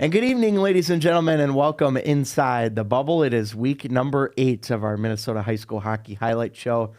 And good evening, ladies and gentlemen, and welcome inside the bubble. It is week number 8 of our Minnesota High School Hockey Highlight Show.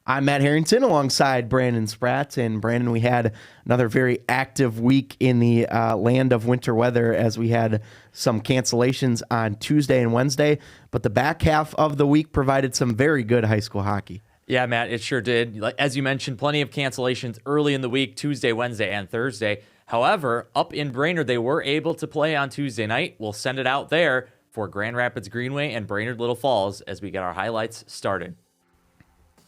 I'm Matt Harrington alongside Brandon Spratt. And Brandon, we had another very active week in the land of winter weather as we had some cancellations on Tuesday and Wednesday. But the back half of the week provided some very good high school hockey. Yeah, Matt, it sure did. As you mentioned, plenty of cancellations early in the week, Tuesday, Wednesday, and Thursday. However, up in Brainerd, they were able to play on Tuesday night. We'll send it out there for Grand Rapids Greenway and Brainerd Little Falls as we get our highlights started.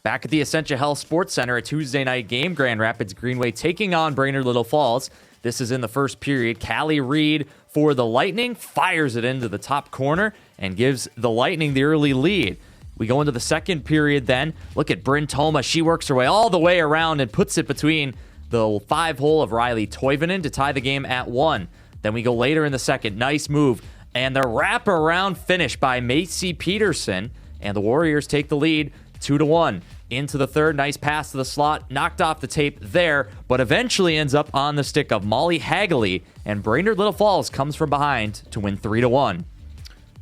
Back at the Essentia Health Sports Center, a Tuesday night game, Grand Rapids Greenway taking on Brainerd Little Falls. This is in the first period. Callie Reed for the Lightning fires it into the top corner and gives the Lightning the early lead. We go into the second period then. Look at Bryn Toma. She works her way all the way around and puts it between the 5-hole of Riley Toivonen to tie the game at 1. Then we go later in the second. Nice move. And the wraparound finish by Macy Peterson. And the Warriors take the lead 2-1. Into the third. Nice pass to the slot. Knocked off the tape there. But eventually ends up on the stick of Molly Hagley. And Brainerd Little Falls comes from behind to win 3-1.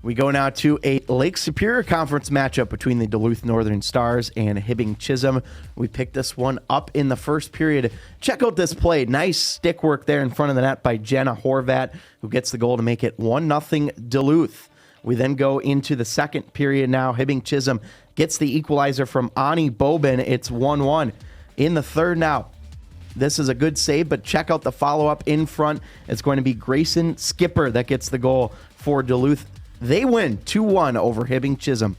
We go now to a Lake Superior Conference matchup between the Duluth Northern Stars and Hibbing Chisholm. We picked this one up in the first period. Check out this play. Nice stick work there in front of the net by Jenna Horvat, who gets the goal to make it 1-0 Duluth. We then go into the second period now. Hibbing Chisholm gets the equalizer from Ani Bobin. It's 1-1. In the third now. This is a good save, but check out the follow-up in front. It's going to be Grayson Skipper that gets the goal for Duluth. They win 2-1 over Hibbing Chisholm.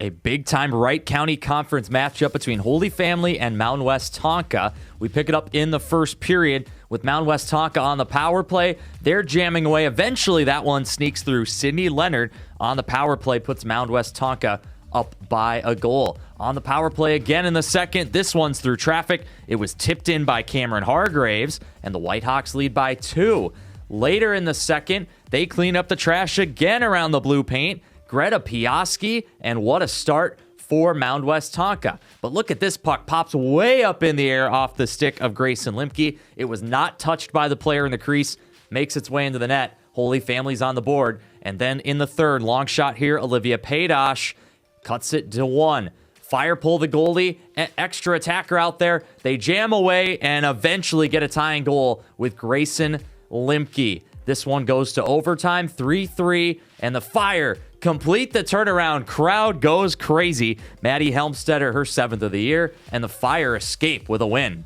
A big-time Wright County Conference matchup between Holy Family and Mountain West Tonka. We pick it up in the first period with Mountain West Tonka on the power play. They're jamming away. Eventually, that one sneaks through. Sydney Leonard on the power play puts Mountain West Tonka up by a goal. On the power play again in the second. This one's through traffic. It was tipped in by Cameron Hargraves, and the Whitehawks lead by 2. Later in the second, they clean up the trash again around the blue paint. Greta Piaski, and what a start for Mound West Tonka. But look at this puck. Pops way up in the air off the stick of Grayson Limke. It was not touched by the player in the crease. Makes its way into the net. Holy Family's on the board. And then in the third, long shot here, Olivia Paydosh cuts it to 1. Fire pull the goalie, extra attacker out there. They jam away and eventually get a tying goal with Grayson Limke. This one goes to overtime, 3-3, and the Fire complete the turnaround. Crowd goes crazy. Maddie Helmstetter, her 7th of the year, and the Fire escape with a win.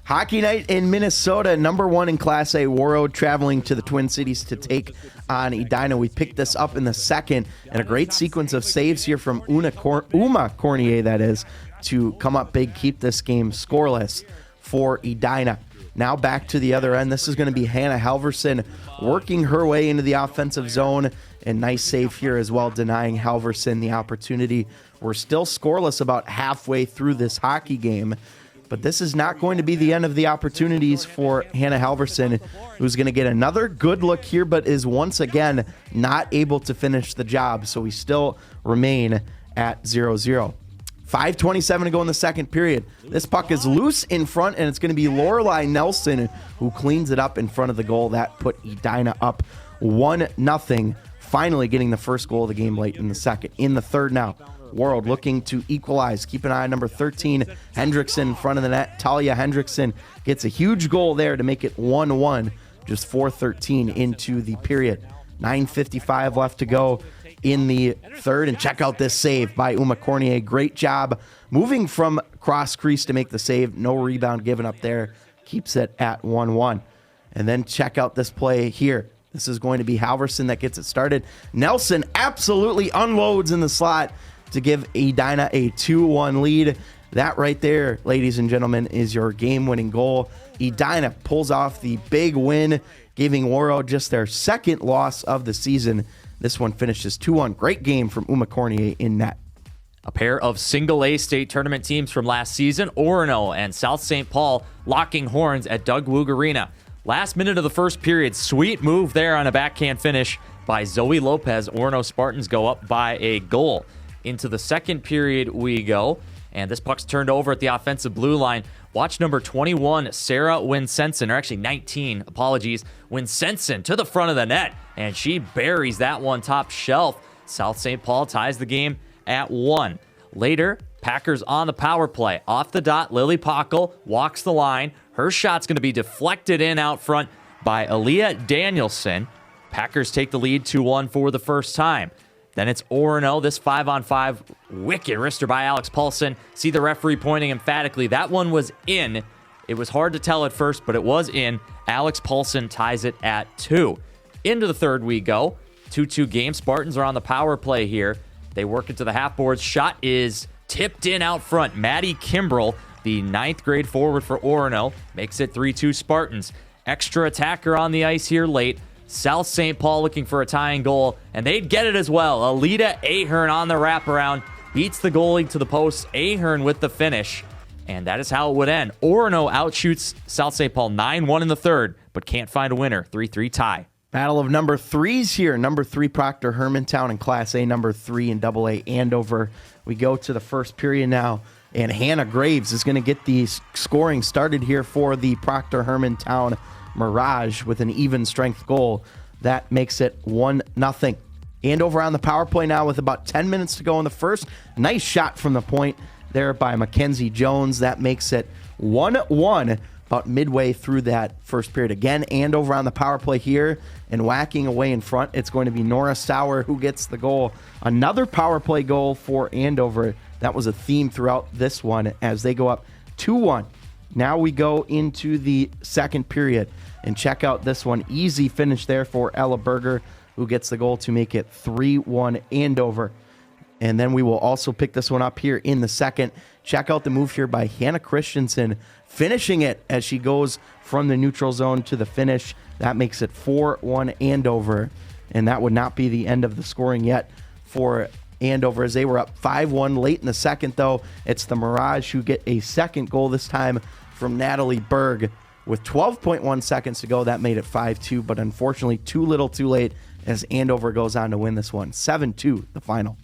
Hockey night in Minnesota, number 1 in Class A. Warroad traveling to the Twin Cities to take on Edina. We picked this up in the second, and a great sequence of saves here from Uma Cornier, that is, to come up big, keep this game scoreless for Edina. Now back to the other end. This is going to be Hannah Halverson working her way into the offensive zone. And nice save here as well, denying Halverson the opportunity. We're still scoreless about halfway through this hockey game. But this is not going to be the end of the opportunities for Hannah Halverson, who's going to get another good look here, but is once again not able to finish the job. So we still remain at 0-0. 5:27 to go in the second period. This puck is loose in front, and it's going to be Lorelai Nelson who cleans it up in front of the goal. That put Edina up 1-0, finally getting the first goal of the game late in the second. In the third now, World looking to equalize. Keep an eye on number 13, Hendrickson in front of the net. Talia Hendrickson gets a huge goal there to make it 1-1, just 4:13 into the period. 9:55 left to go in the third, and check out this save by Uma Cornier. Great job moving from cross crease to make the save. No rebound given up there. Keeps it at 1-1. And then check out this play here. This is going to be Halverson that gets it started. Nelson absolutely unloads in the slot to give Edina a 2-1 lead. That right there, ladies and gentlemen, is your game-winning goal. Edina pulls off the big win, giving Warroad just their second loss of the season. This one finishes 2-1. Great game from Uma Cornier in net. A pair of single-A state tournament teams from last season, Orono and South St. Paul, locking horns at Doug Woog Arena. Last minute of the first period, sweet move there on a backhand finish by Zoe Lopez. Orono Spartans go up by a goal. Into the second period we go, and this puck's turned over at the offensive blue line. Watch number 21, Sarah Winsenson, or actually 19, apologies, Winsenson to the front of the net, and she buries that one top shelf. South St. Paul ties the game at 1. Later, Packers on the power play. Off the dot, Lily Pockel walks the line. Her shot's going to be deflected in out front by Aaliyah Danielson. Packers take the lead 2-1 for the first time. Then it's Orono. This 5-on-5 wicked wrister by Alex Paulson. See the referee pointing emphatically. That one was in. It was hard to tell at first, but it was in. Alex Paulson ties it at 2. Into the third we go. 2-2 game. Spartans are on the power play here. They work it to the half boards. Shot is tipped in out front. Maddie Kimbrell, the 9th grade forward for Orono, makes it 3-2 Spartans. Extra attacker on the ice here late. South St. Paul looking for a tying goal, and they'd get it as well. Alita Ahern on the wraparound, beats the goalie to the post. Ahern with the finish, and that is how it would end. Orono outshoots South St. Paul 9-1 in the third, but can't find a winner. 3-3 tie. Battle of number 3s here. Number 3 Proctor Hermantown in Class A. Number 3 in AA Andover. We go to the first period now, and Hannah Graves is going to get the scoring started here for the Proctor Hermantown Mirage with an even strength goal. That makes it 1-0. Andover on the power play now with about 10 minutes to go in the first. Nice shot from the point there by Mackenzie Jones. That makes it 1-1 about midway through that first period. Again, Andover on the power play here and whacking away in front. It's going to be Nora Sauer who gets the goal. Another power play goal for Andover. That was a theme throughout this one as they go up 2-1. Now we go into the second period and check out this one. Easy finish there for Ella Berger, who gets the goal to make it 3-1 Andover. And then we will also pick this one up here in the second. Check out the move here by Hannah Christensen, finishing it as she goes from the neutral zone to the finish. That makes it 4-1 Andover. And that would not be the end of the scoring yet for Andover as they were up 5-1 late in the second, though. It's the Mirage who get a second goal this time from Natalie Berg. With 12.1 seconds to go, that made it 5-2, but unfortunately too little too late as Andover goes on to win this one. 7-2, the final.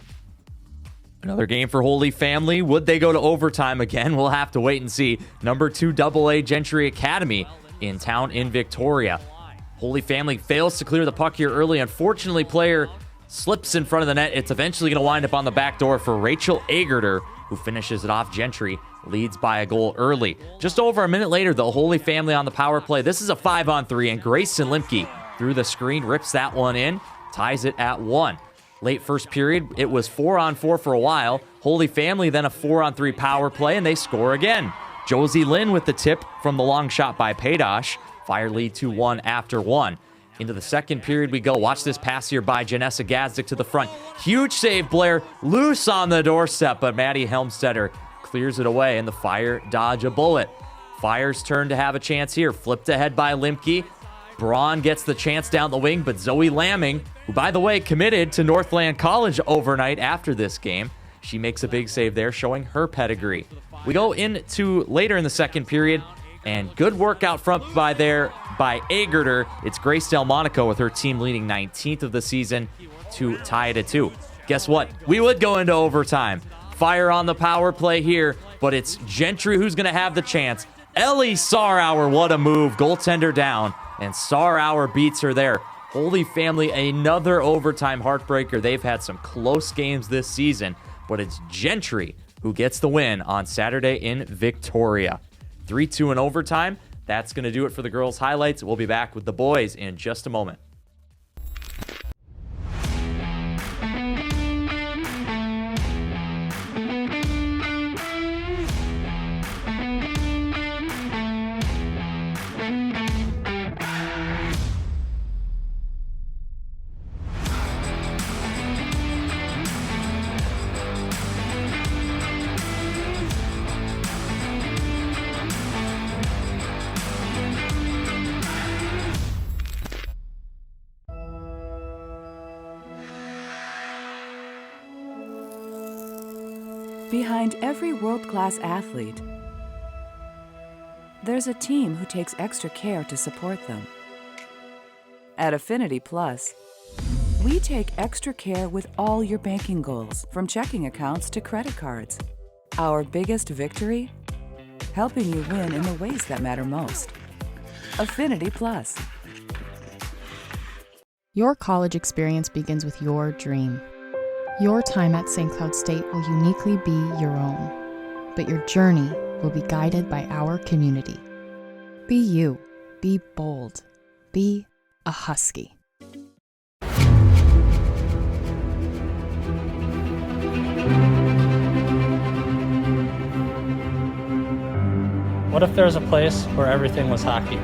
Another game for Holy Family. Would they go to overtime again? We'll have to wait and see. Number 2 AA Gentry Academy in town in Victoria. Holy Family fails to clear the puck here early. Unfortunately, player slips in front of the net. It's eventually going to wind up on the back door for Rachel Agerter, who finishes it off. Gentry leads by a goal early. Just over a minute later, the Holy Family on the power play. This is a 5-on-3, and Grayson Limke through the screen rips that one in, ties it at 1. Late first period, it was 4-on-4 for a while. Holy Family then a 4-on-3 power play, and they score again. Josie Lynn with the tip from the long shot by Paydosh. Fire lead 2-1 after 1. Into the second period we go. Watch this pass here by Janessa Gazdick to the front. Huge save, Blair. Loose on the doorstep, but Maddie Helmstetter clears it away, and the Fire dodge a bullet. Fire's turn to have a chance here. Flipped ahead by Limke. Braun gets the chance down the wing, but Zoe Lamming, who, by the way, committed to Northland College overnight after this game, she makes a big save there, showing her pedigree. We go into later in the second period, and good work out front by Agerter. It's Grace Delmonico with her team leading 19th of the season to tie it at 2. Guess what? We would go into overtime. Fire on the power play here, but it's Gentry who's going to have the chance. Ellie Sarauer, what a move. Goaltender down, and Sarauer beats her there. Holy Family, another overtime heartbreaker. They've had some close games this season, but it's Gentry who gets the win on Saturday in Victoria. 3-2 in overtime. That's going to do it for the girls' highlights. We'll be back with the boys in just a moment. Behind every world-class athlete, there's a team who takes extra care to support them. At Affinity Plus, we take extra care with all your banking goals, from checking accounts to credit cards. Our biggest victory? helping you win in the ways that matter most. Affinity Plus. Your college experience begins with your dream. Your time at St. Cloud State will uniquely be your own, but your journey will be guided by our community. Be you. Be bold. Be a Husky. What if there was a place where everything was hockey?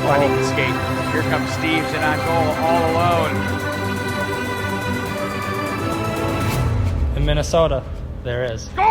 Finding the skate. Here comes Steve's in on goal all alone. In Minnesota, there is. Scores!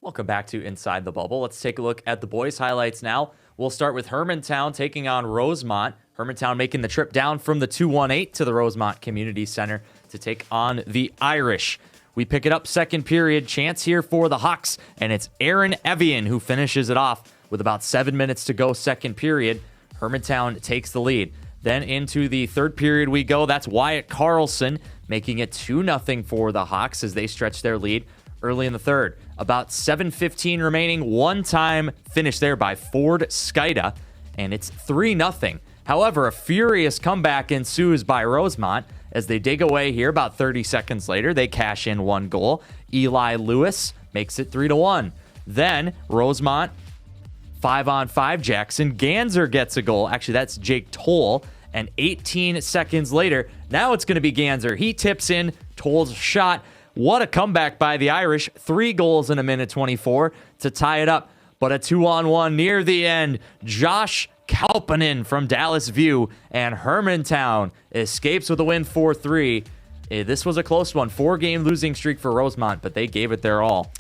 Welcome back to Inside the Bubble. Let's take a look at the boys' highlights now. We'll start with Hermantown taking on Rosemont. Hermantown making the trip down from the 218 to the Rosemont Community Center to take on the Irish. We pick it up second period. Chance here for the Hawks, and it's Aaron Evian who finishes it off with about 7 minutes to go second period. Hermantown takes the lead. Then into the third period we go. That's Wyatt Carlson making it 2-0 for the Hawks as they stretch their lead early in the third. About 7:15 remaining. One-time finish there by Ford Skida, and it's 3-0. However, a furious comeback ensues by Rosemont as they dig away here. About 30 seconds later, they cash in one goal. Eli Lewis makes it 3-1. Then Rosemont, 5-on-5, Jackson Ganser gets a goal. Actually, that's Jake Toll. And 18 seconds later, now it's going to be Ganser. He tips in Toll's shot. What a comeback by the Irish. 3 goals in a minute 24 to tie it up. But a 2-on-1 near the end. Josh Kalpanen from Dallas View, and Hermantown escapes with a win 4-3. This was a close one. 4-game losing streak for Rosemont, but they gave it their all.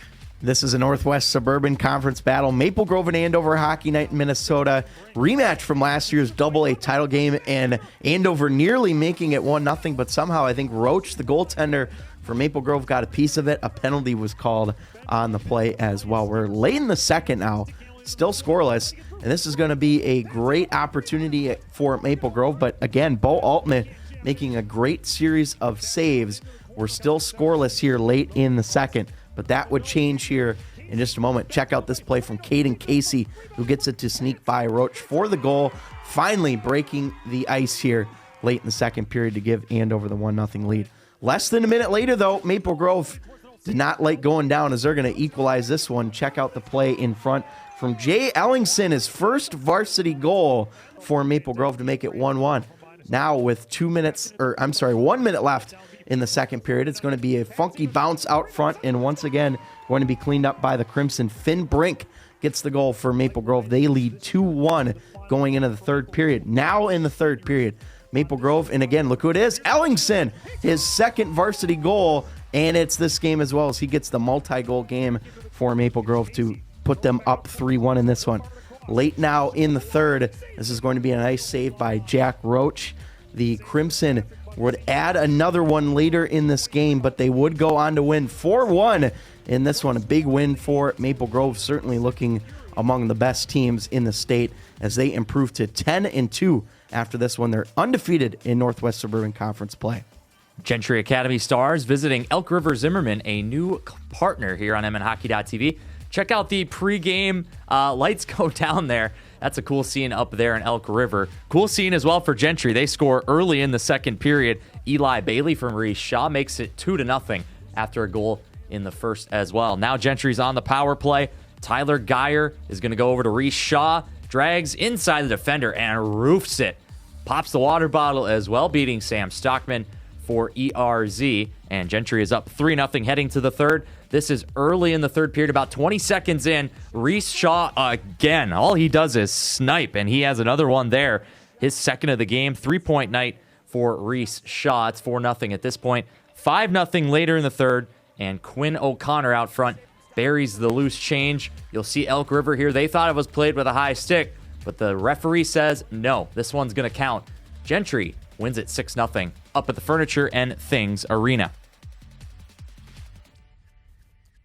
This is a Northwest Suburban Conference battle. Maple Grove and Andover Hockey Night in Minnesota. Rematch from last year's Double-A title game, and Andover nearly making it 1-0, but somehow I think Roach, the goaltender for Maple Grove, got a piece of it. A penalty was called on the play as well. We're late in the second now, still scoreless, and this is going to be a great opportunity for Maple Grove. But again, Bo Altman making a great series of saves. We're still scoreless here late in the second, but that would change here in just a moment. Check out this play from Caden Casey, who gets it to sneak by Roach for the goal, finally breaking the ice here late in the second period to give Andover the 1-0 lead. Less than a minute later, though, Maple Grove did not like going down as they're going to equalize this one. Check out the play in front from Jay Ellingson, his first varsity goal for Maple Grove to make it 1-1. Now with 1 minute left in the second period, it's going to be a funky bounce out front, and once again going to be cleaned up by the Crimson. Finn Brink gets the goal for Maple Grove. They lead 2-1 going into the third period. Now in the third period, Maple Grove, and again, look who it is, Ellingson, his second varsity goal, and it's this game as well as he gets the multi-goal game for Maple Grove to put them up 3-1 in this one. Late now in the third, this is going to be a nice save by Jack Roach. The Crimson would add another one later in this game, but they would go on to win 4-1 in this one. A big win for Maple Grove, certainly looking among the best teams in the state as they improve to 10-2 after this one. They're undefeated in Northwest Suburban Conference play. Gentry Academy Stars visiting Elk River Zimmerman, a new partner here on MNHockey.tv. Check out the pregame lights go down there. That's a cool scene up there in Elk River. Cool scene as well for Gentry. They score early in the second period. Eli Bailey from Reese Shaw makes it 2-0 after a goal in the first as well. Now Gentry's on the power play. Tyler Geyer is going to go over to Reese Shaw, drags inside the defender and roofs it. Pops the water bottle as well, beating Sam Stockman for ERZ. And Gentry is up 3-0 heading to the third. This is early in the third period, about 20 seconds in. Reese Shaw again. All he does is snipe, and he has another one there. His second of the game, 3-point night for Reese Shaw. It's 4-0 at this point. 5-0 later in the third, and Quinn O'Connor out front buries the loose change. You'll see Elk River here. They thought it was played with a high stick, but the referee says, no, this one's going to count. Gentry wins it 6-0 up at the Furniture and Things Arena.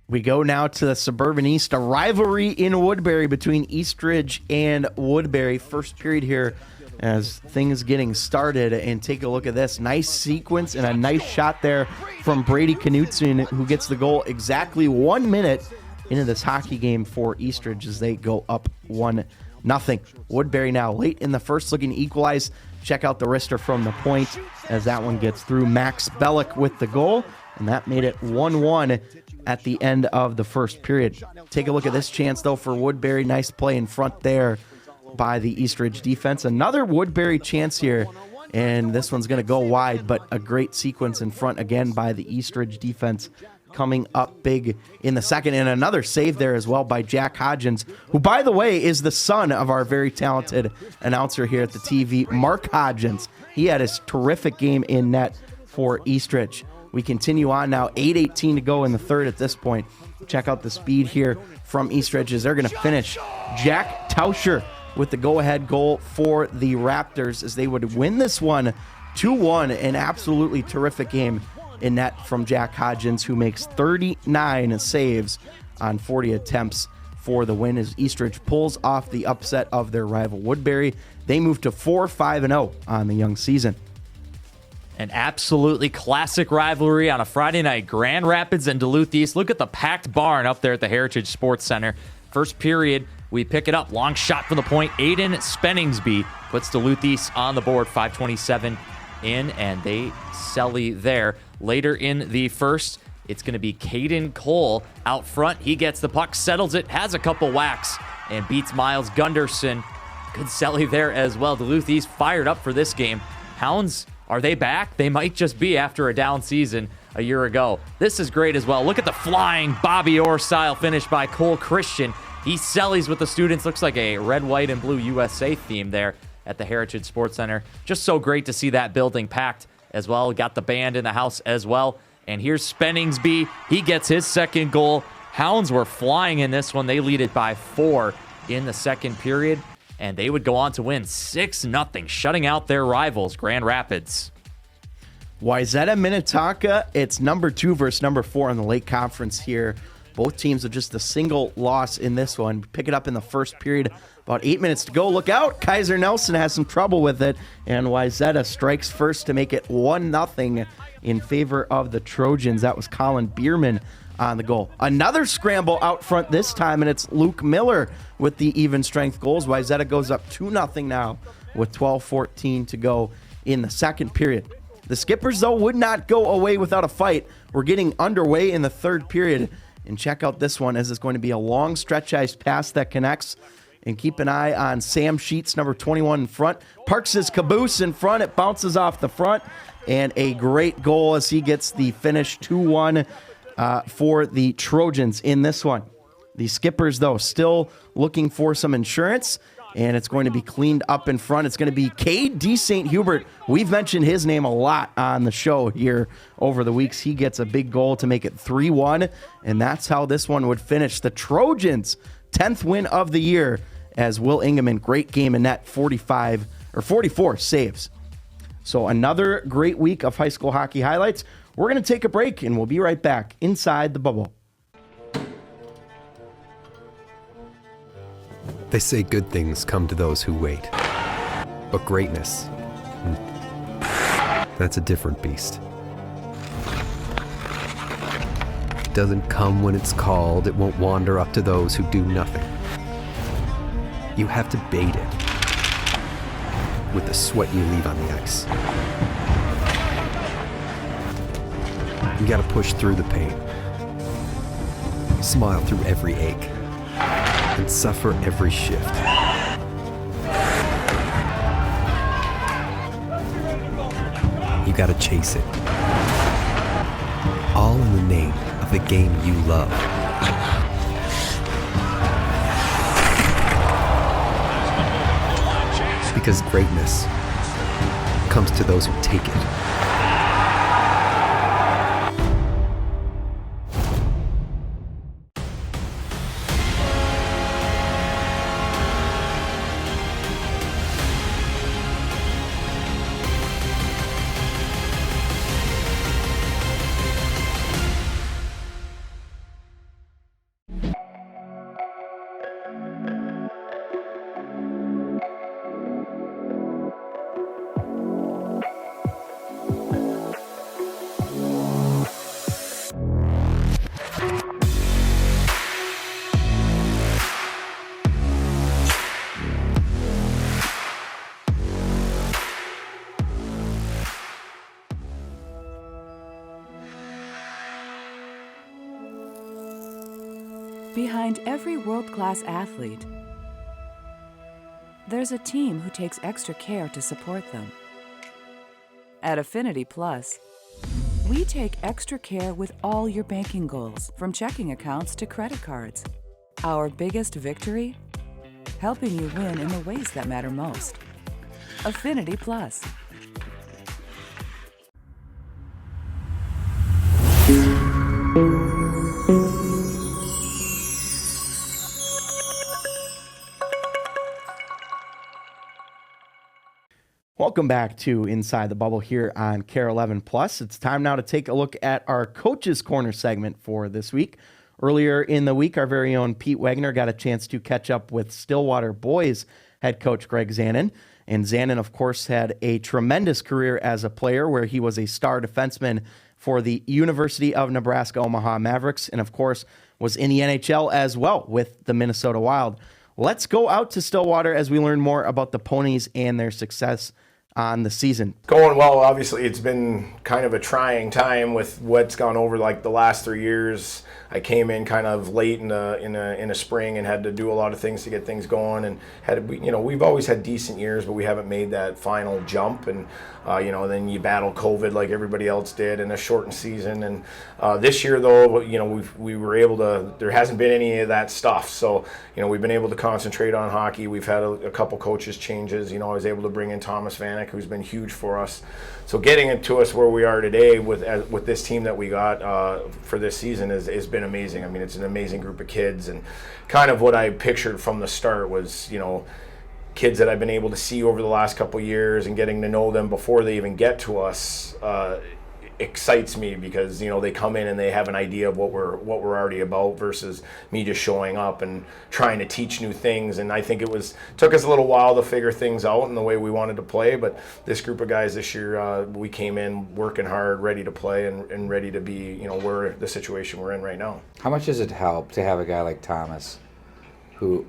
We go now to the Suburban East, a rivalry in Woodbury between Eastridge and Woodbury. First period here as things getting started, and take a look at this. Nice sequence and a nice shot there from Brady Knutson, who gets the goal exactly 1 minute into this hockey game for Eastridge as they go up 1-0. Woodbury now late in the first looking to equalize. Check out the wrister from the point as that one gets through. Max Bellick with the goal, and that made it 1-1 at the end of the first period. Take a look at this chance, though, for Woodbury. Nice play in front there by the Eastridge defense. Another Woodbury chance here, and this one's going to go wide, but a great sequence in front again by the Eastridge defense coming up big in the second, and another save there as well by Jack Hodgins, who, by the way, is the son of our very talented announcer here at the TV, Mark Hodgins. He had his terrific game in net for Eastridge. We continue on now, 8:18 to go in the third at this point. Check out the speed here from Eastridge as they're going to finish. Jack Tauscher with the go-ahead goal for the Raptors as they would win this one 2-1. An absolutely terrific game in net from Jack Hodgins, who makes 39 saves on 40 attempts for the win as Eastridge pulls off the upset of their rival Woodbury. They move to 4-5-0 on the young season. An absolutely classic rivalry on a Friday night. Grand Rapids and Duluth East. Look at the packed barn up there at the Heritage Sports Center. First period, we pick it up. Long shot from the point. Aiden Spenningsby puts Duluth East on the board. 5:27 in, and they selly there. Later in the first, it's going to be Caden Cole out front. He gets the puck, settles it, has a couple whacks, and beats Miles Gunderson. Good selly there as well. Duluth East fired up for this game. Hounds, are they back? They might just be after a down season a year ago. This is great as well. Look at the flying Bobby Orr style finish by Cole Christian. He sellies with the students. Looks like a red, white, and blue USA theme there at the Heritage Sports Center. Just so great to see that building packed as well. Got the band in the house as well. And here's Spenningsby. He gets his second goal. Hounds were flying in this one. They lead it by 4 in the second period. And they would go on to win 6-0, shutting out their rivals, Grand Rapids. Wayzata Minnetonka, it's number 2 versus number 4 in the Lake Conference here. Both teams with just a single loss in this one. Pick it up in the first period. About 8 minutes to go. Look out. Kaiser Nelson has some trouble with it. And Wayzata strikes first to make it 1-0 in favor of the Trojans. That was Colin Bierman on the goal. Another scramble out front this time, and it's Luke Miller with the even strength goals. Wayzata goes up 2-0 now with 12:14 to go in the second period. The Skippers, though, would not go away without a fight. We're getting underway in the third period. And check out this one as it's going to be a long stretch-ice pass that connects. And keep an eye on Sam Sheets, number 21 in front. Parks his caboose in front. It bounces off the front. And a great goal as he gets the finish 2-1 for the Trojans in this one. The Skippers, though, still looking for some insurance. And it's going to be cleaned up in front. It's going to be Cade D. St. Hubert. We've mentioned his name a lot on the show here over the weeks. He gets a big goal to make it 3-1, and that's how this one would finish. The Trojans' 10th win of the year as Will Ingeman, great game in net, 44 saves. So another great week of high school hockey highlights. We're going to take a break, and we'll be right back inside the bubble. They say good things come to those who wait. But greatness, that's a different beast. It doesn't come when it's called. It won't wander up to those who do nothing. You have to bait it with the sweat you leave on the ice. You gotta push through the pain. Smile through every ache. And suffer every shift. You gotta chase it. All in the name of the game you love. Because greatness comes to those who take it. Behind every world-class athlete, there's a team who takes extra care to support them. At Affinity Plus, we take extra care with all your banking goals, from checking accounts to credit cards. Our biggest victory? Helping you win in the ways that matter most. Affinity Plus. Welcome back to Inside the Bubble here on KARE 11 Plus. It's time now to take a look at our Coach's Corner segment for this week. Earlier in the week, our very own Pete Wagner got a chance to catch up with Stillwater boys head coach Greg Zanon. And Zanon, of course, had a tremendous career as a player where he was a star defenseman for the University of Nebraska Omaha Mavericks, and of course was in the NHL as well with the Minnesota Wild. Let's go out to Stillwater as we learn more about the Ponies and their success on the season. Going well. Obviously, it's been kind of a trying time with what's gone over like the last 3 years. I came in kind of late in a spring and had to do a lot of things to get things going, and we've always had decent years, but we haven't made that final jump. And then you battle COVID like everybody else did in a shortened season. And this year, though, we were able to. There hasn't been any of that stuff, so we've been able to concentrate on hockey. We've had a couple coaches changes. I was able to bring in Thomas Vanek, who's been huge for us. So getting it to us where we are today with this team that we got for this season has been amazing. I mean, it's an amazing group of kids, and kind of what I pictured from the start was, kids that I've been able to see over the last couple of years and getting to know them before they even get to us excites me, because they come in and they have an idea of what we're already about, versus me just showing up and trying to teach new things. And I think took us a little while to figure things out in the way we wanted to play, but this group of guys this year, we came in working hard, ready to play, and ready to be we're the situation we're in right now. How much does it help to have a guy like Thomas, who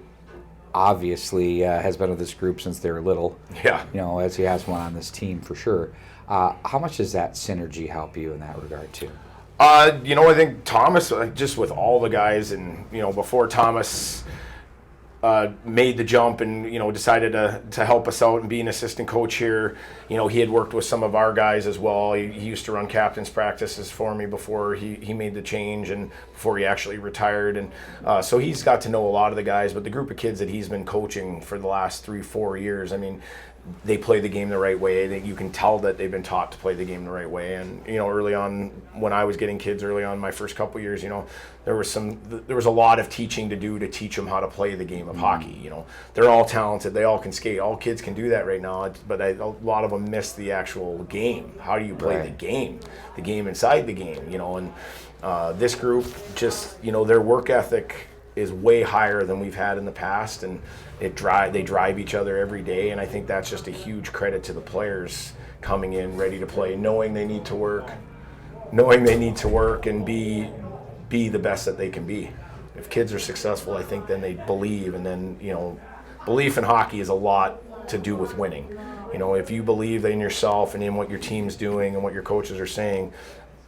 obviously has been with this group since they were little? Yeah. As he has one on this team for sure. How much does that synergy help you in that regard too? I think Thomas, just with all the guys, and before Thomas made the jump and decided to help us out and be an assistant coach here, he had worked with some of our guys as well. He used to run captain's practices for me before he made the change and before he actually retired, and so he's got to know a lot of the guys. But the group of kids that he's been coaching for the last 3-4 years, I mean, they play the game the right way. You can tell that they've been taught to play the game the right way. And early on, when I was getting kids early on, my first couple years, there was a lot of teaching to do to teach them how to play the game of hockey. They're all talented, they all can skate, all kids can do that right now, but a lot of them miss the actual game. How do you play the game inside the game? And this group, just their work ethic is way higher than we've had in the past, and they drive each other every day. And I think that's just a huge credit to the players coming in ready to play, knowing they need to work and be the best that they can be. If kids are successful, I think then they believe, and then belief in hockey is a lot to do with winning. If you believe in yourself and in what your team's doing and what your coaches are saying,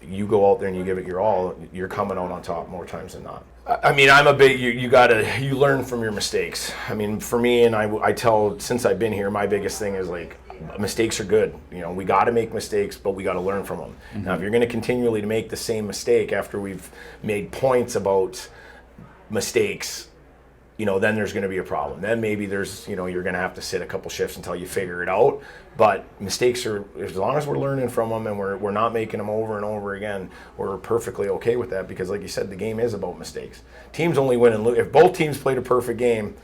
you go out there and you give it your all, you're coming out on top more times than not. I mean, I'm a big, you learn from your mistakes. I mean, for me, and I tell, since I've been here, my biggest thing is like, mistakes are good. We got to make mistakes, but we got to learn from them. Mm-hmm. Now, if you're going to continually make the same mistake after we've made points about mistakes, then there's going to be a problem. Then maybe there's, you're going to have to sit a couple shifts until you figure it out. But mistakes are, as long as we're learning from them and we're not making them over and over again, we're perfectly okay with that, because like you said, the game is about mistakes. Teams only win and lose. If both teams played a perfect game,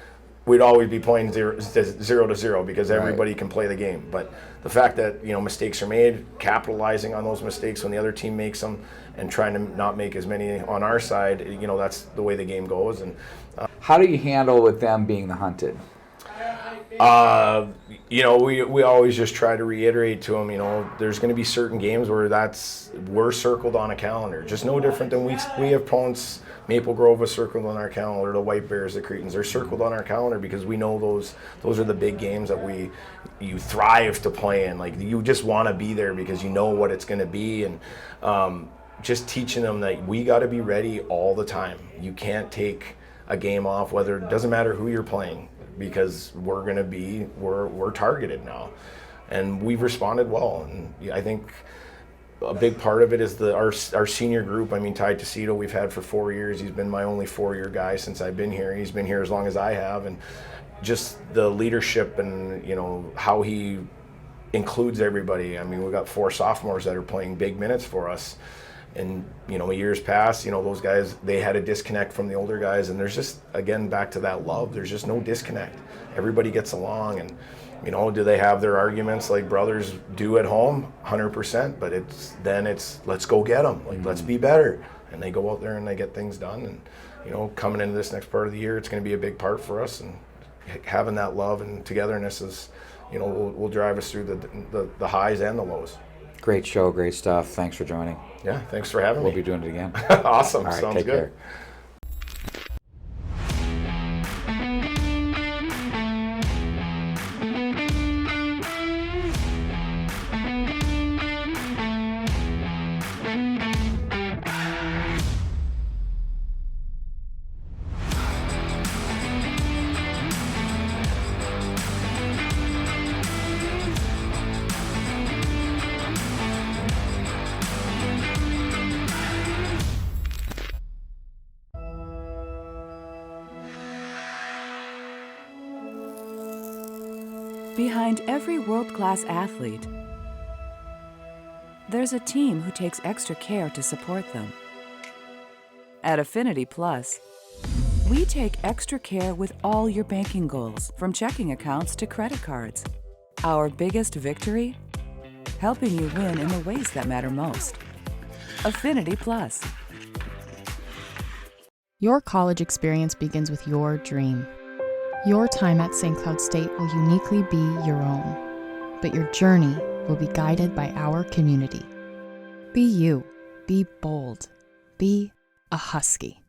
we'd always be playing 0-0 because everybody can play the game. But the fact that, mistakes are made, capitalizing on those mistakes when the other team makes them, and trying to not make as many on our side, that's the way the game goes. And how do you handle with them being the hunted? We always just try to reiterate to them, there's going to be certain games where we're circled on a calendar, just no different than we have opponents. Maple Grove is circled on our calendar, the White Bears, the Cretans, they're circled on our calendar because we know those are the big games that you thrive to play in. Like, you just want to be there because you know what it's going to be. And just teaching them that we got to be ready all the time. You can't take a game off, it doesn't matter who you're playing, because we're targeted now. And we've responded well. And I think a big part of it is our senior group. I mean, Ty Tacito, we've had for 4 years. He's been my only 4-year guy since I've been here. He's been here as long as I have. And just the leadership and, how he includes everybody. I mean, we've got 4 sophomores that are playing big minutes for us. And, years past, those guys, they had a disconnect from the older guys. And there's just, again, back to that love. There's just no disconnect. Everybody gets along. And, do they have their arguments like brothers do at home? 100%. But it's let's go get them. Like, let's be better. And they go out there and they get things done. And, coming into this next part of the year, it's going to be a big part for us. And having that love and togetherness is, will drive us through the highs and the lows. Great show, great stuff. Thanks for joining. Yeah, thanks for having me. We'll be doing it again. Awesome. All right, Sounds take good. care. Behind every world-class athlete, there's a team who takes extra care to support them. At Affinity Plus, we take extra care with all your banking goals, from checking accounts to credit cards. Our biggest victory? Helping you win in the ways that matter most. Affinity Plus. Your college experience begins with your dream. Your time at St. Cloud State will uniquely be your own, but your journey will be guided by our community. Be you. Be bold. Be a Husky.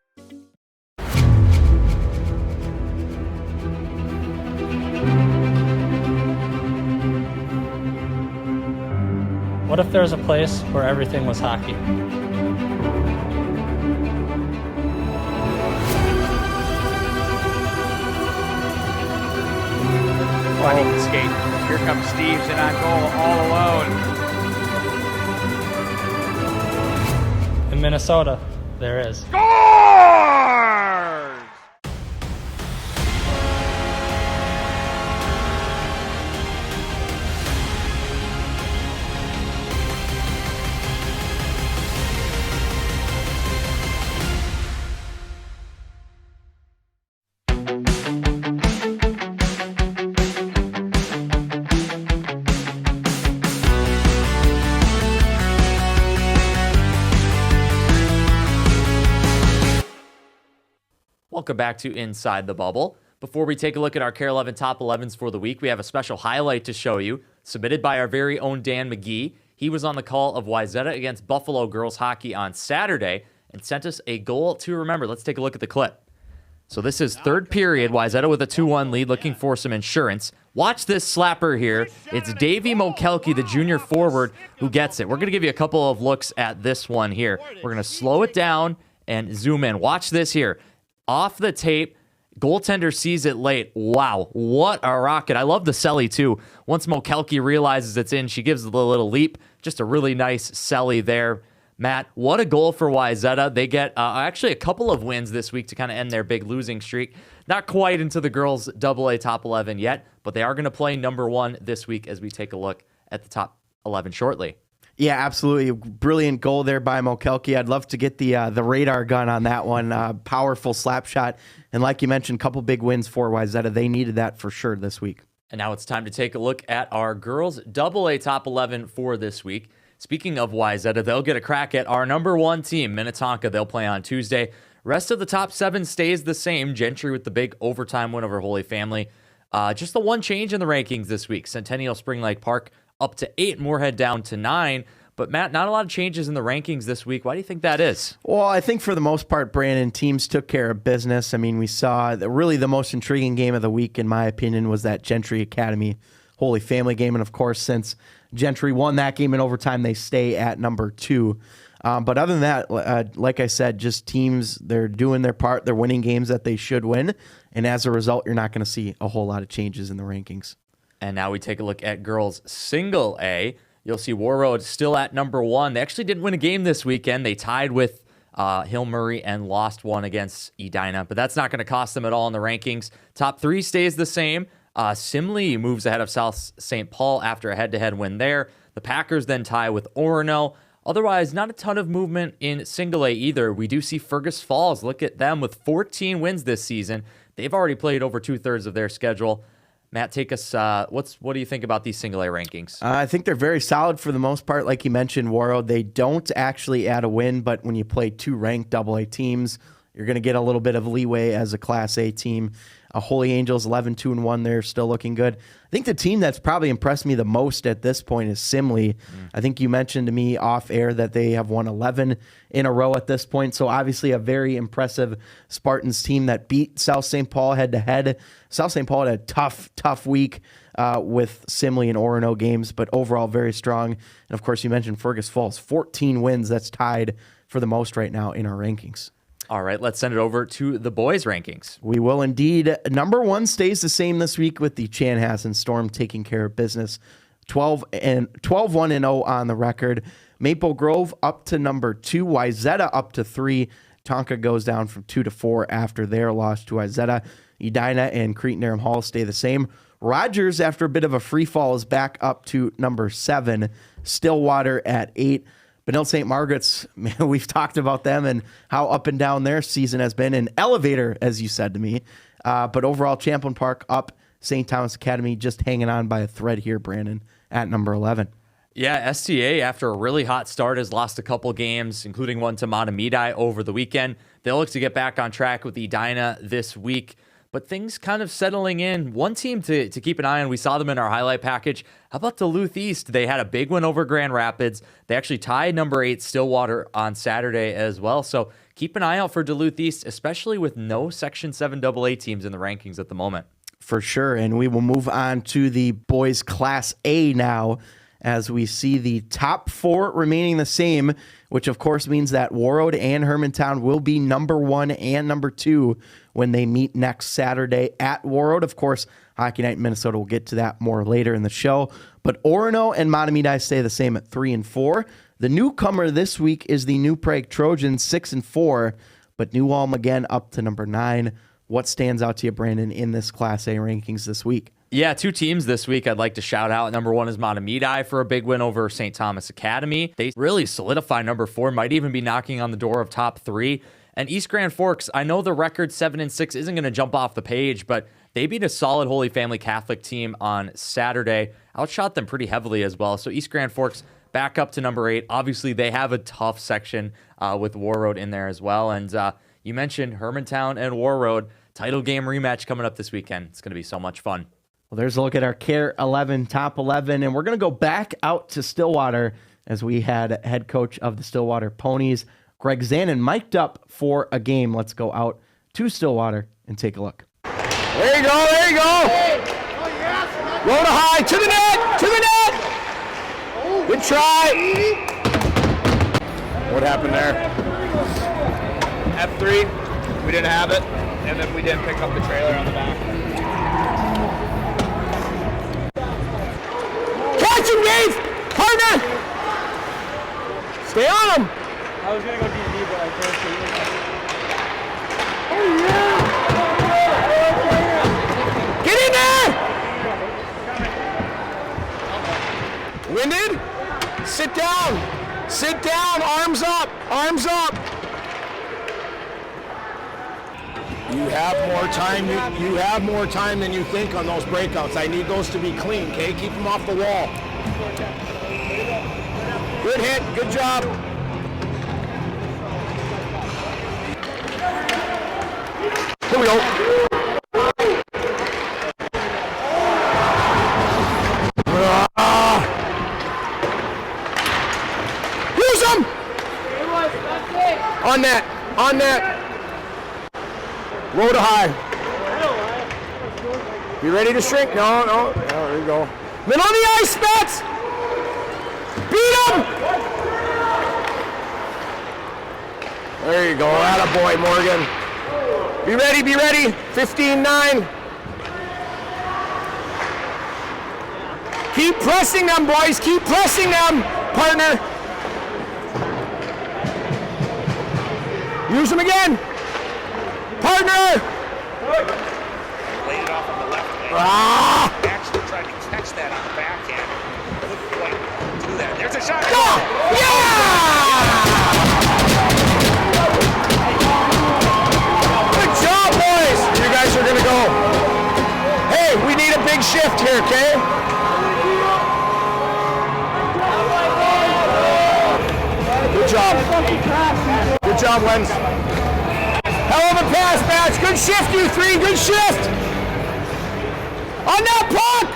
What if there was a place where everything was hockey? He can skate. Here comes Steve Zanon goal all alone. In Minnesota, there is. Scores! Welcome back to Inside the Bubble. Before we take a look at our KARE 11 Top 11s for the week, we have a special highlight to show you, submitted by our very own Dan McGee. He was on the call of Wayzata against Buffalo girls hockey on Saturday and sent us a goal to remember. Let's take a look at the clip. So this is third period, Wayzata with a 2-1 lead, looking for some insurance. Watch this slapper here. It's Davey Mokelke, the junior forward, who gets it. We're going to give you a couple of looks at this one here. We're going to slow it down and zoom in. Watch this here. Off the tape, goaltender sees it late. Wow, what a rocket. I love the celly, too. Once Mokelke realizes it's in, she gives the little leap. Just a really nice celly there. Matt, what a goal for Wayzata. They get actually a couple of wins this week to kind of end their big losing streak. not quite into the girls' AA top 11 yet, but they are going to play number 1 this week as we take a look at the top 11 shortly. Yeah, absolutely. Brilliant goal there by Mokelke. I'd love to get the radar gun on that one. Powerful slap shot. And like you mentioned, a couple big wins for Wayzata. They needed that for sure this week. And now it's time to take a look at our girls' AA top 11 for this week. Speaking of Wayzata, they'll get a crack at our number 1 team, Minnetonka. They'll play on Tuesday. Rest of the top 7 stays the same. Gentry with the big overtime win over Holy Family. Just the one change in the rankings this week. Centennial Spring Lake Park up to 8, Moorhead down to 9. But Matt, not a lot of changes in the rankings this week. Why do you think that is? Well, I think for the most part, Brandon, teams took care of business. I mean, we saw really the most intriguing game of the week, in my opinion, was that Gentry Academy Holy Family game. And of course, since Gentry won that game in overtime, they stay at number 2. But other than that, like I said, just teams, they're doing their part. They're winning games that they should win. And as a result, you're not going to see a whole lot of changes in the rankings. And now we take a look at girls single A. You'll see War Road still at number 1. They actually didn't win a game this weekend. They tied with Hill Murray and lost one against Edina, but that's not going to cost them at all in the rankings. Top 3 stays the same. Simley moves ahead of South St. Paul after a head-to-head win there. The Packers then tie with Orono. Otherwise, not a ton of movement in single A either. We do see Fergus Falls. Look at them with 14 wins this season. They've already played over 2/3 of their schedule. Matt, take us. What do you think about these single A rankings? I think they're very solid for the most part. Like you mentioned, Warroad, they don't actually add a win, but when you play 2 ranked AA teams, you're going to get a little bit of leeway as a Class A team. Holy Angels 11-2-1. They're still looking good. I think the team that's probably impressed me the most at this point is Simley. I think you mentioned to me off air that they have won 11 in a row at this point. So obviously a very impressive Spartans team that beat South St. Paul head to head. South St. Paul had a tough week with Simley and Orono games, but overall very strong. And of course, you mentioned Fergus Falls, 14 wins. That's tied for the most right now in our rankings. All right, let's send it over to the boys' rankings. We will indeed. Number 1 stays the same this week with the Chanhassen Storm taking care of business. 12-1-0 on the record. Maple Grove up to number 2. Wayzata up to 3. Tonka goes down from 2 to 4 after their loss to Wayzata. Edina and Cretin-Derham Hall stay the same. Rogers, after a bit of a free fall, is back up to number 7. Stillwater at 8. Benil St. Margaret's, man, we've talked about them and how up and down their season has been. An elevator, as you said to me. But overall, Champlin Park up. St. Thomas Academy just hanging on by a thread here, Brandon, at number 11. Yeah, STA, after a really hot start, has lost a couple games, including one to Matamidi over the weekend. They'll look to get back on track with Edina this week. But things kind of settling in. One team to keep an eye on, we saw them in our highlight package. How about Duluth East? They had a big win over Grand Rapids. They actually tied number 8 Stillwater on Saturday as well. So keep an eye out for Duluth East, especially with no Section 7 AA teams in the rankings at the moment. For sure, and we will move on to the boys' Class A now, as we see the top 4 remaining the same, which of course means that Warroad and Hermantown will be number 1 and number 2 when they meet next Saturday at Warroad. Of course, Hockey Night in Minnesota, we'll get to that more later in the show. But Orono and Matamidi stay the same at 3 and 4. The newcomer this week is the New Prague Trojans, 6 and 4, but New Ulm again up to number 9. What stands out to you, Brandon, in this Class A rankings this week? Yeah, 2 teams this week I'd like to shout out. Number 1 is Matamidi for a big win over St. Thomas Academy. They really solidify number 4, might even be knocking on the door of top 3. And East Grand Forks, I know the record 7 and 6 isn't going to jump off the page, but they beat a solid Holy Family Catholic team on Saturday. Outshot them pretty heavily as well. So East Grand Forks back up to number 8. Obviously, they have a tough section with Warroad in there as well. And you mentioned Hermantown and Warroad. Title game rematch coming up this weekend. It's going to be so much fun. Well, there's a look at our KARE 11, top 11, and we're going to go back out to Stillwater as we had head coach of the Stillwater Ponies, Greg Zanon, mic'd up for a game. Let's go out to Stillwater and take a look. There you go, there you go. Low to high, to the net, Good try. What happened there? F3, we didn't have it, and then we didn't pick up the trailer on the back. Catch him, Dave! Partner! Stay on him! I was going to go D&D, but I can't see. Oh, yeah! arms up. You have more time. You have more time than you think on those breakouts. I need those to be clean, okay? Keep them off the wall. Good hit. Good job. Here we go. Use them! On that. On that. Low to high. You ready to shrink? No, no. Oh, there you go. Men on the ice, Spats! Beat him! There you go. Attaboy, Morgan. Be ready, be ready. 15-9. Keep pressing them, boys. Keep pressing them, partner. Use them again. Partner! Laid it off on the left hand. Actually tried to catch that on the backhand. Couldn't quite do that. There's a shot. Yeah! Good job, boys. You guys are going to go. Hey, we need a big shift here, okay? Good job. Good job, Lens. Hell of a pass, Bats. Good shift, you three. Good shift. On that puck.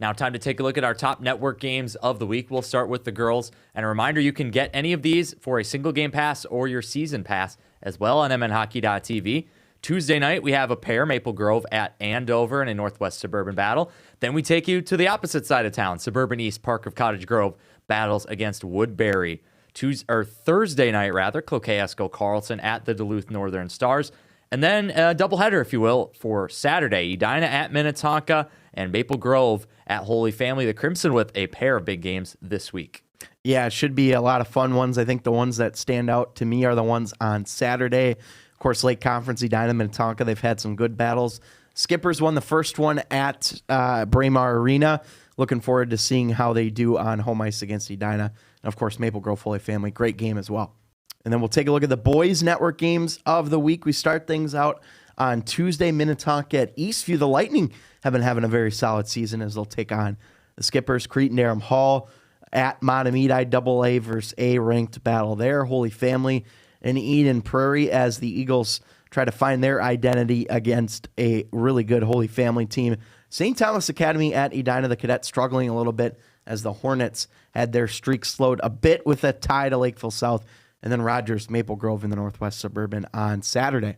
Now, time to take a look at our top network games of the week. We'll start with the girls. And a reminder, you can get any of these for a single game pass or your season pass as well on mnhockey.tv. Tuesday night, we have a pair, Maple Grove at Andover in a Northwest Suburban battle. Then we take you to the opposite side of town. Suburban East, Park of Cottage Grove battles against Woodbury. Thursday night, Cloquet Esco Carlson at the Duluth Northern Stars. And then a doubleheader, if you will, for Saturday. Edina at Minnetonka and Maple Grove at Holy Family. The Crimson with a pair of big games this week. Yeah, it should be a lot of fun ones. I think the ones that stand out to me are the ones on Saturday. Of course, Lake Conference, Edina, Minnetonka, they've had some good battles. Skippers won the first one at Braemar Arena. Looking forward to seeing how they do on home ice against Edina. And, of course, Maple Grove Holy Family, great game as well. And then we'll take a look at the boys' network games of the week. We start things out on Tuesday, Minnetonka at Eastview. The Lightning have been having a very solid season as they'll take on the Skippers, Cretin-Derham Hall at Mahtomedi, AA versus A-ranked battle there. Holy Family and Eden Prairie as the Eagles try to find their identity against a really good Holy Family team. St. Thomas Academy at Edina, the Cadets struggling a little bit as the Hornets had their streak slowed a bit with a tie to Lakeville South. And then Rogers, Maple Grove in the Northwest Suburban on Saturday.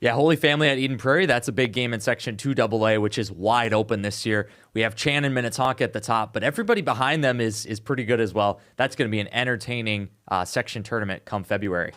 Yeah, Holy Family at Eden Prairie, that's a big game in Section 2 AA, which is wide open this year. We have Chan and Minnetonka at the top, but everybody behind them is pretty good as well. That's going to be an entertaining section tournament come February.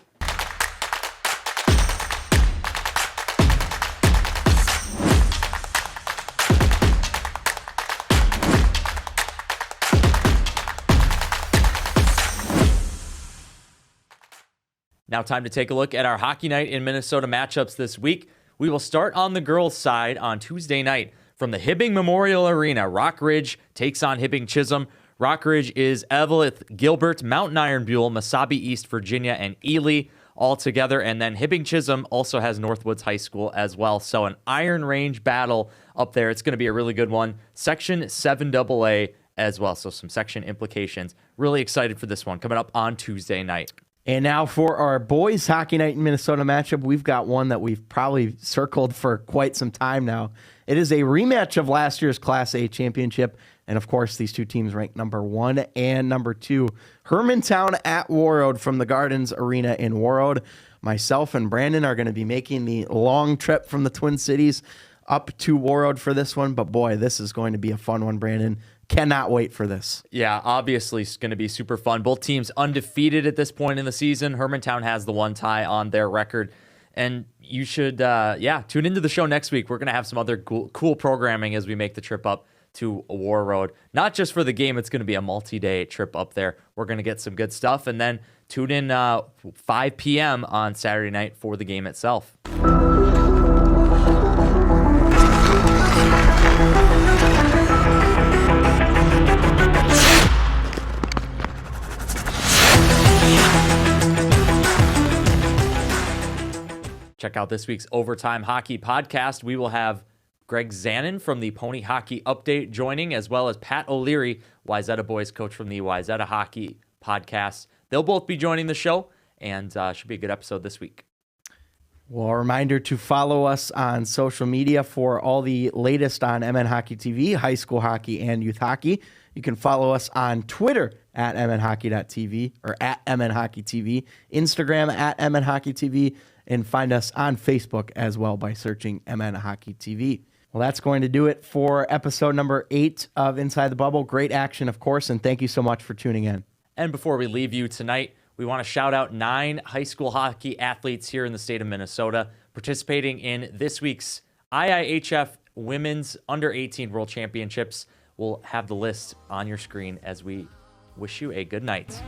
Now time to take a look at our Hockey Night in Minnesota matchups this week. We will start on the girls' side on Tuesday night from the Hibbing Memorial Arena. Rock Ridge takes on Hibbing Chisholm. Rock Ridge is Evelyn Gilbert, Mountain Iron Buell, Mesabi East Virginia, and Ely all together. And then Hibbing Chisholm also has Northwoods High School as well. So an Iron Range battle up there. It's going to be a really good one. Section 7 AA as well. So some section implications. Really excited for this one coming up on Tuesday night. And now for our boys Hockey Night in Minnesota matchup, we've got one that we've probably circled for quite some time now. It is a rematch of last year's Class A championship. And of course, these two teams ranked number 1 and number 2. Hermantown at Warroad from the Gardens Arena in Warroad. Myself and Brandon are going to be making the long trip from the Twin Cities up to Warroad for this one. But boy, this is going to be a fun one, Brandon. Cannot wait for this. Yeah, obviously it's going to be super fun. Both teams undefeated at this point in the season. Hermantown has the one tie on their record. And you should, tune into the show next week. We're going to have some other cool programming as we make the trip up to War Road. Not just for the game, it's going to be a multi-day trip up there. We're going to get some good stuff, and then tune in 5 p.m. on Saturday night for the game itself. Check out this week's Overtime Hockey podcast. We will have Greg Zanon from the Pony Hockey Update joining, as well as Pat O'Leary, Wayzata boys coach from the Wayzata Hockey podcast. They'll both be joining the show, and should be a good episode this week. Well, a reminder to follow us on social media for all the latest on MN Hockey TV, high school hockey, and youth hockey. You can follow us on Twitter at mnhockey.tv or at mnhockeytv, Instagram at mnhockeytv, and find us on Facebook as well by searching MN Hockey TV. Well, that's going to do it for episode number 8 of Inside the Bubble. Great action, of course, and thank you so much for tuning in. And before we leave you tonight, we want to shout out 9 high school hockey athletes here in the state of Minnesota participating in this week's IIHF Women's Under-18 World Championships. We'll have the list on your screen as we wish you a good night.